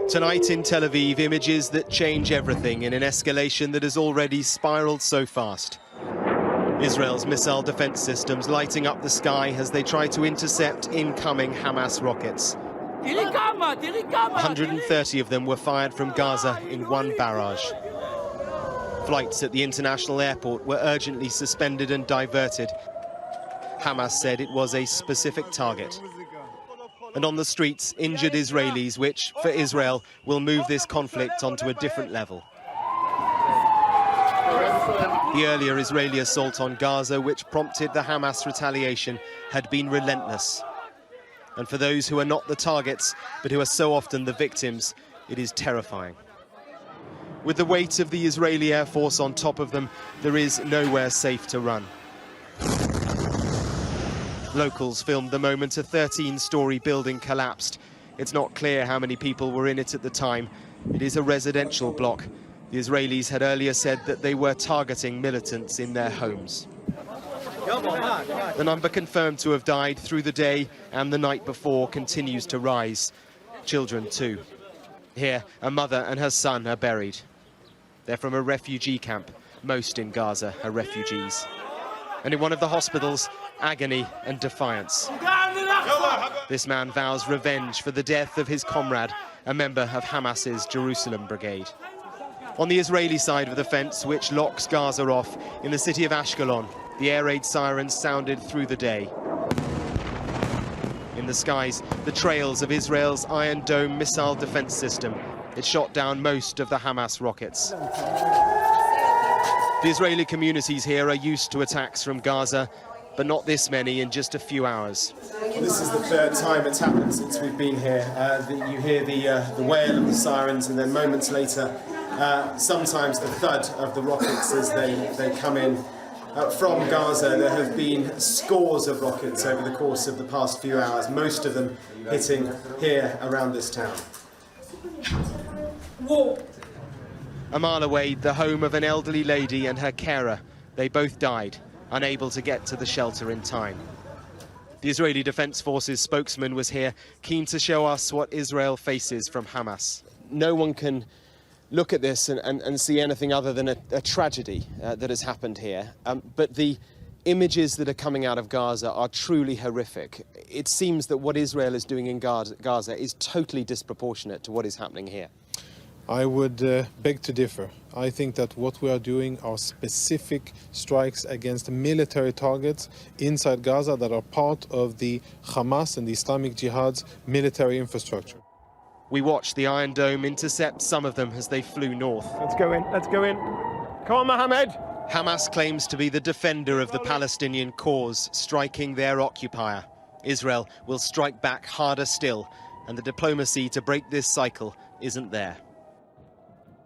Tonight in Tel Aviv, images that change everything in an escalation that has already spiraled so fast. Israel's missile defense systems lighting up the sky as they try to intercept incoming Hamas rockets. 130 of them were fired from Gaza in one barrage. Flights at the international airport were urgently suspended and diverted. Hamas said it was a specific target. And on the streets, injured Israelis, which, for Israel, will move this conflict onto a different level. The earlier Israeli assault on Gaza, which prompted the Hamas retaliation, had been relentless. And for those who are not the targets, but who are so often the victims, it is terrifying. With the weight of the Israeli Air Force on top of them, there is nowhere safe to run. Locals filmed the moment a 13-story building collapsed. It's not clear how many people were in it at the time. It is a residential block. The Israelis had earlier said that they were targeting militants in their homes. The number confirmed to have died through the day and the night before continues to rise. Children too. Here, a mother and her son are buried. They're from a refugee camp. Most in Gaza are refugees. And in one of the hospitals, agony and defiance. This man vows revenge for the death of his comrade, a member of Hamas's Jerusalem brigade. On the Israeli side of the fence, which locks Gaza off, in the city of Ashkelon, the air raid sirens sounded through the day. In the skies, the trails of Israel's Iron Dome missile defense system. It shot down most of the Hamas rockets. The Israeli communities here are used to attacks from Gaza, but not this many in just a few hours. This is the third time it's happened since we've been here. You hear the wail of the sirens, and then moments later, sometimes the thud of the rockets as they come in. From Gaza, there have been scores of rockets over the course of the past few hours, most of them hitting here around this town. Whoa. A mile away, the home of an elderly lady and her carer. They both died, unable to get to the shelter in time. The Israeli Defense Forces spokesman was here, keen to show us what Israel faces from Hamas. No one can look at this and see anything other than a tragedy that has happened here. But the images that are coming out of Gaza are truly horrific. It seems that what Israel is doing in Gaza is totally disproportionate to what is happening here. I would beg to differ. I think that what we are doing are specific strikes against military targets inside Gaza that are part of the Hamas and the Islamic Jihad's military infrastructure. We watched the Iron Dome intercept some of them as they flew north. Let's go in, let's go in. Come on, Mohammed. Hamas claims to be the defender of the Palestinian cause, striking their occupier. Israel will strike back harder still, and the diplomacy to break this cycle isn't there.